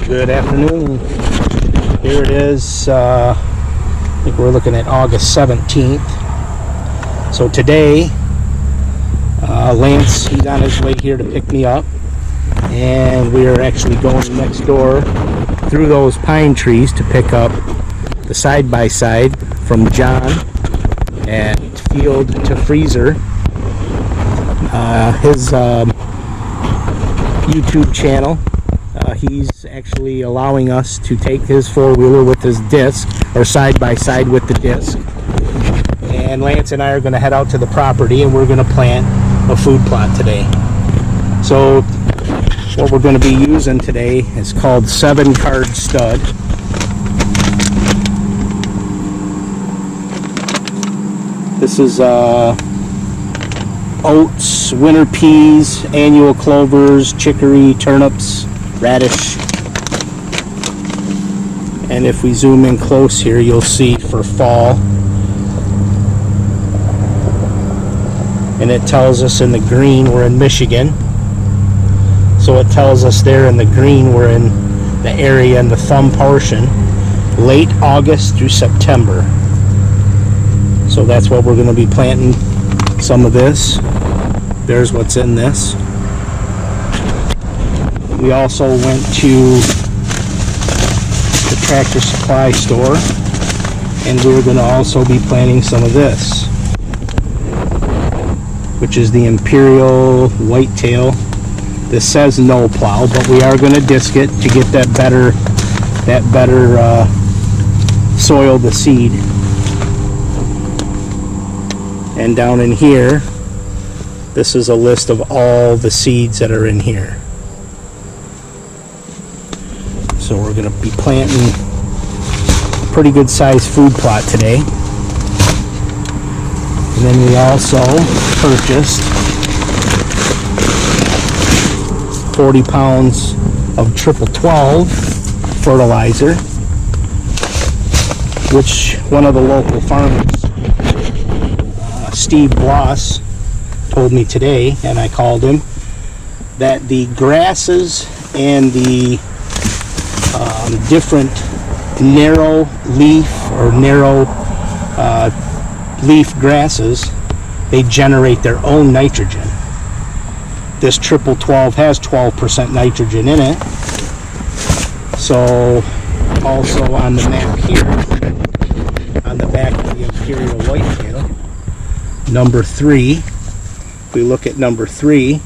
Good afternoon. Here it is. I think we're looking at August 17th. So today, Lance, he's on his way here to pick me up. And we are actually going next door through those pine trees to pick up the side-by-side from John at Field to Freezer. His YouTube channel. He's actually allowing us to take his four-wheeler with his disc, or side-by-side with the disc. And Lance and I are going to head out to the property and we're going to plant a food plot today. So what we're going to be using today is called 7-card stud. This is oats, winter peas, annual clovers, chicory, turnips, radish. And if we zoom in close here, you'll see for fall. And it tells us in the green we're in Michigan. So it tells us there in the green we're in the area in the thumb portion, late August through September. So that's what we're going to be planting some of this. There's what's in this. We also went to the Tractor Supply store and we're going to also be planting some of this, which is the Imperial Whitetail. This says no plow, but we are going to disc it to get that better soil to seed. And down in here, this is a list of all the seeds that are in here. So we're going to be planting a pretty good sized food plot today. And then we also purchased 40 pounds of 12 fertilizer, which one of the local farmers, Steve Bloss, told me today, and I called him, that the grasses and the different narrow leaf or narrow leaf grasses, they generate their own nitrogen. This 12 has 12% nitrogen in it. So also on the map here, on the back of the Imperial Whitetail, number 3, if we look at number 3,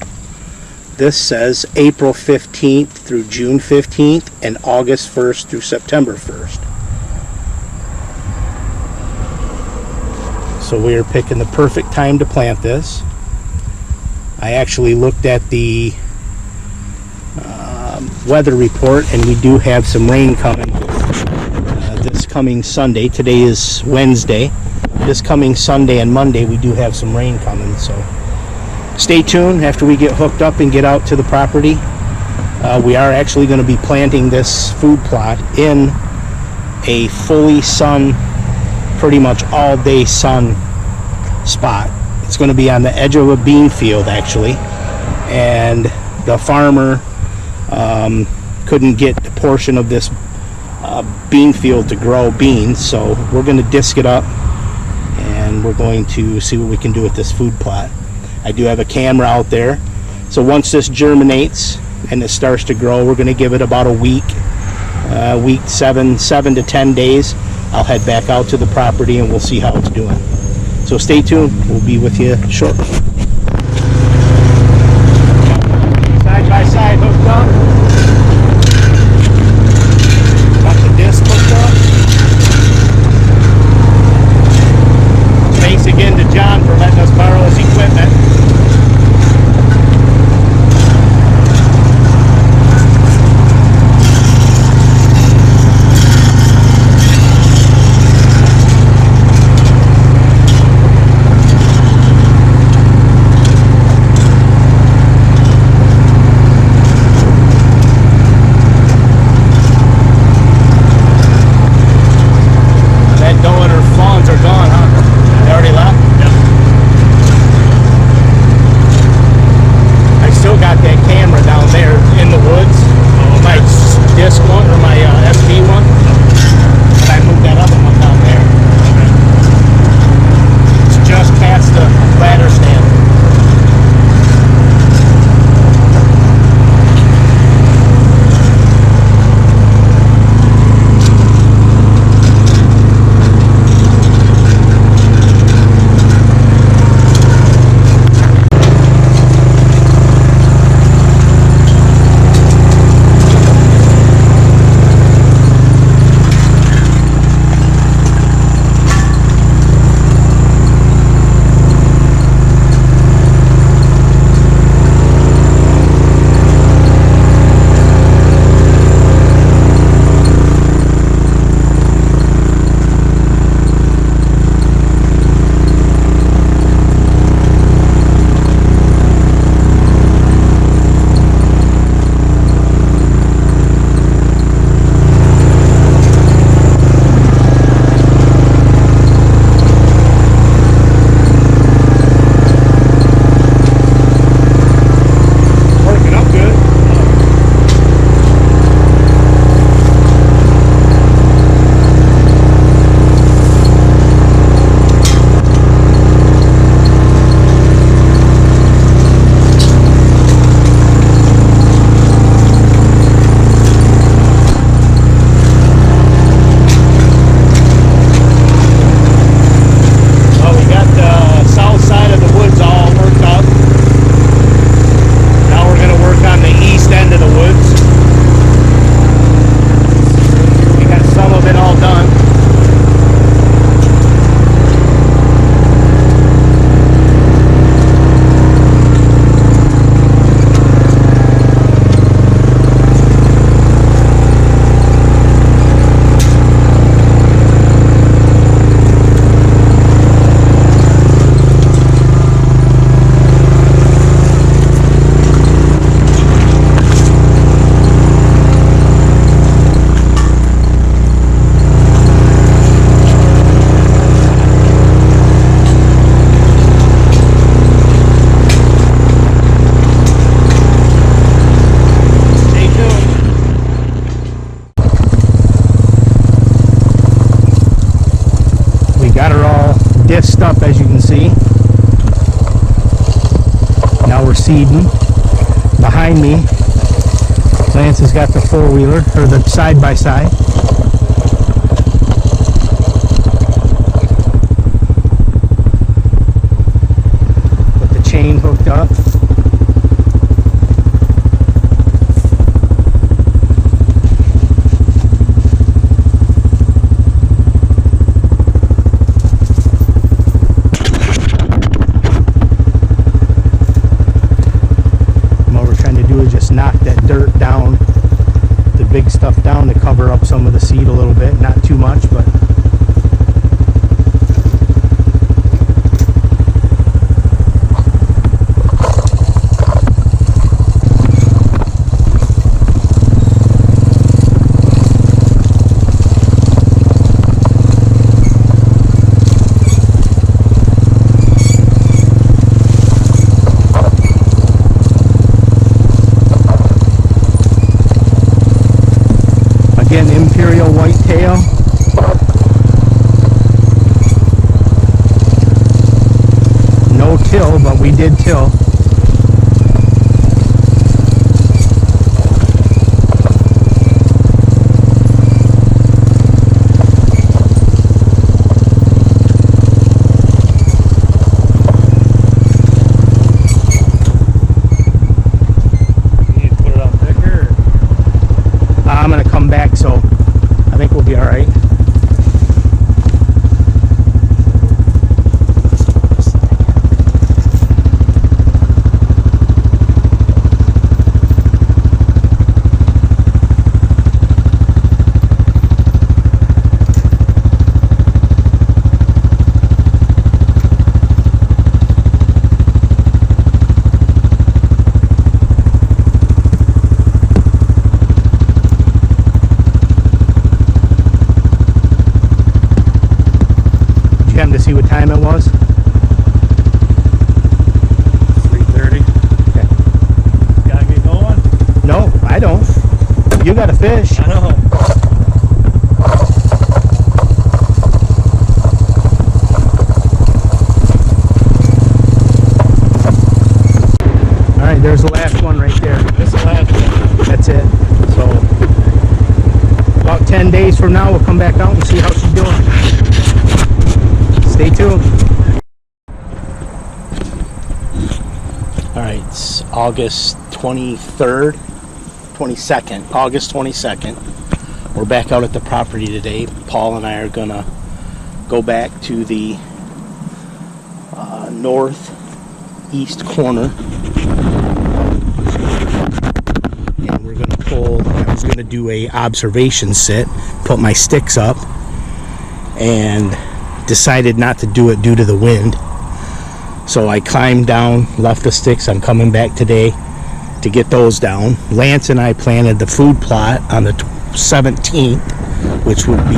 this says April 15th through June 15th and August 1st through September 1st. So we are picking the perfect time to plant this. I actually looked at the weather report and we do have some rain coming this coming Sunday. Today is Wednesday. This coming Sunday and Monday we do have some rain coming, so stay tuned. After we get hooked up and get out to the property, we are actually going to be planting this food plot in a fully sun, pretty much all day sun spot. It's going to be on the edge of a bean field actually, and the farmer couldn't get a portion of this bean field to grow beans, so we're going to disc it up and we're going to see what we can do with this food plot. I do have a camera out there, so once this germinates and it starts to grow, we're going to give it about a week, 7 to 10 days. I'll head back out to the property and we'll see how it's doing. So stay tuned, we'll be with you shortly. Side by side hooked up. Got the disc hooked up. Thanks again to John for letting us borrow his equipment. disc one, or my SV one. But I moved that other one down there. It's just past the ladder stand. Disced up, as you can see. Now we're seeding. Behind me, Lance has got the four-wheeler, or the side-by-side. With the chain hooked up. Knock that dirt down, the big stuff down, to cover up some of the seed a little bit, not too much, but again, Imperial Whitetail. No till, but we did till. I'm going to come back, so I think we'll be all right. To see what time it was? 3:30. Okay. Gotta get going? No, I don't. You got a fish. I know. All right, there's the last one right there. This is the last one. That's it. So about 10 days from now, we'll come back out and see how she's doing. Stay tuned. All right, it's August 23rd, 22nd, August 22nd. We're back out at the property today. Paul and I are gonna go back to the northeast corner, and we're gonna pull. I was gonna do a observation sit, put my sticks up, and decided not to do it due to the wind. So I climbed down, left the sticks. I'm coming back today to get those down. Lance and I planted the food plot on the 17th, which would be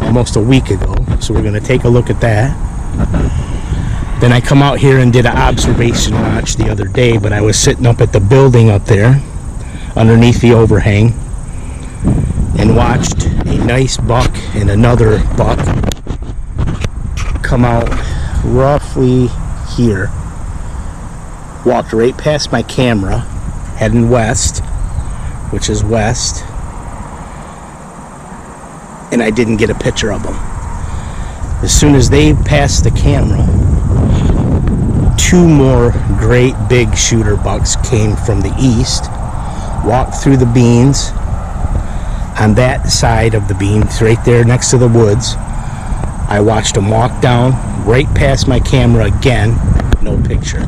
almost a week ago. So we're going to take a look at that. Then I come out here and did an observation watch the other day, but I was sitting up at the building up there underneath the overhang and watched a nice buck and another buck come out roughly here. Walked right past my camera, heading west, which is west, and I didn't get a picture of them. As soon as they passed the camera, two more great big shooter bucks came from the east, walked through the beans on that side of the beans, right there next to the woods. I watched them walk down right past my camera again, no picture.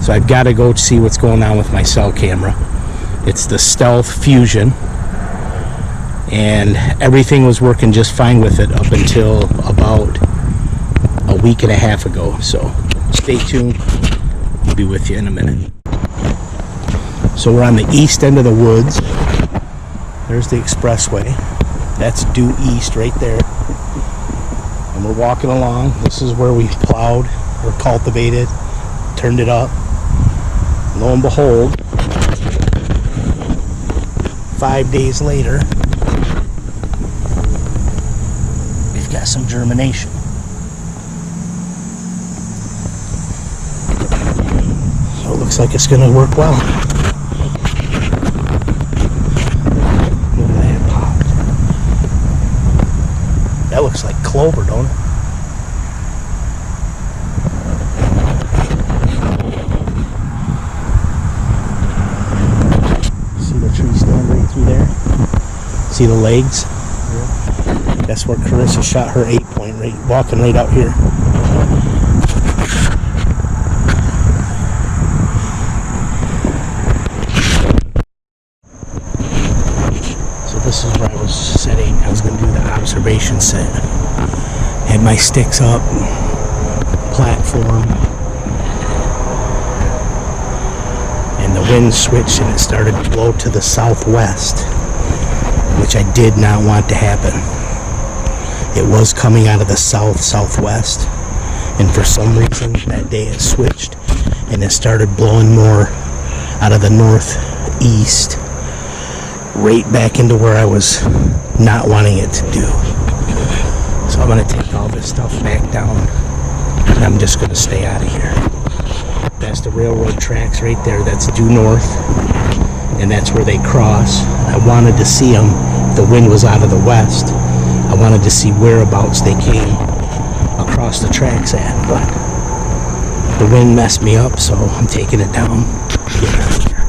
So I've got to go see what's going on with my cell camera. It's the Stealth Fusion, and everything was working just fine with it up until about a week and a half ago. So stay tuned. I'll be with you in a minute. So we're on the east end of the woods. There's the expressway. That's due east right there. And we're walking along. This is where we plowed or cultivated, turned it up. Lo and behold, 5 days later, we've got some germination. So it looks like it's going to work well. Look at that pop. That looks like clover, don't it? See the legs? Yeah. That's where Carissa shot her 8-point, right, walking right out here. So this is where I was sitting. I was going to do the observation set. Had my sticks up, platform, and the wind switched and it started to blow to the southwest, which I did not want to happen. It was coming out of the southwest, and for some reason that day it switched and it started blowing more out of the northeast, right back into where I was not wanting it to do. So I'm going to take all this stuff back down, and I'm just going to stay out of here. That's the railroad tracks right there. That's due north, and that's where they cross. I wanted to see them. The wind was out of the west. I wanted to see whereabouts they came across the tracks at, but the wind messed me up, so I'm taking it down. Get out of here.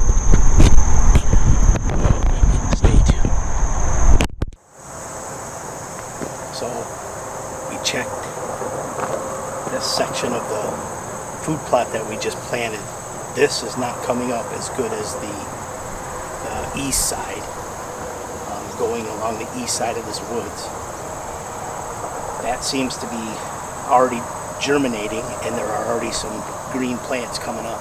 Stay tuned. So we checked this section of the food plot that we just planted. This is not coming up as good as the east side, going along the east side of this woods. That seems to be already germinating, and there are already some green plants coming up.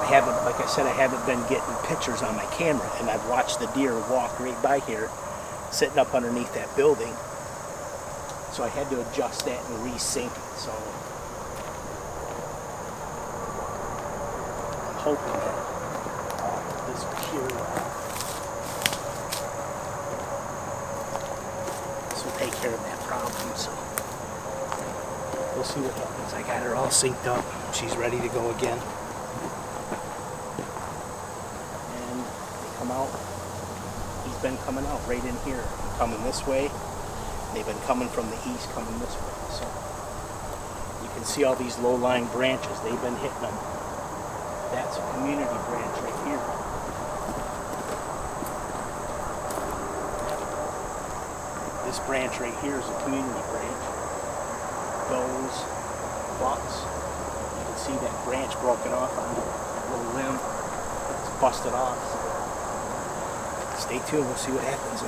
I haven't, like I said, I haven't been getting pictures on my camera, and I've watched the deer walk right by here, sitting up underneath that building. So I had to adjust that and resync it. So I'm hoping that this pure take care of that problem. So we'll see what happens. I got her all synced up. She's ready to go again. And they come out. He's been coming out right in here, coming this way. They've been coming from the east, coming this way. So you can see all these low-lying branches. They've been hitting them. That's a community branch right here. This branch right here is a community branch. Goes, bucks. You can see that branch broken off on the little limb. It's busted off. So stay tuned. We'll see what happens.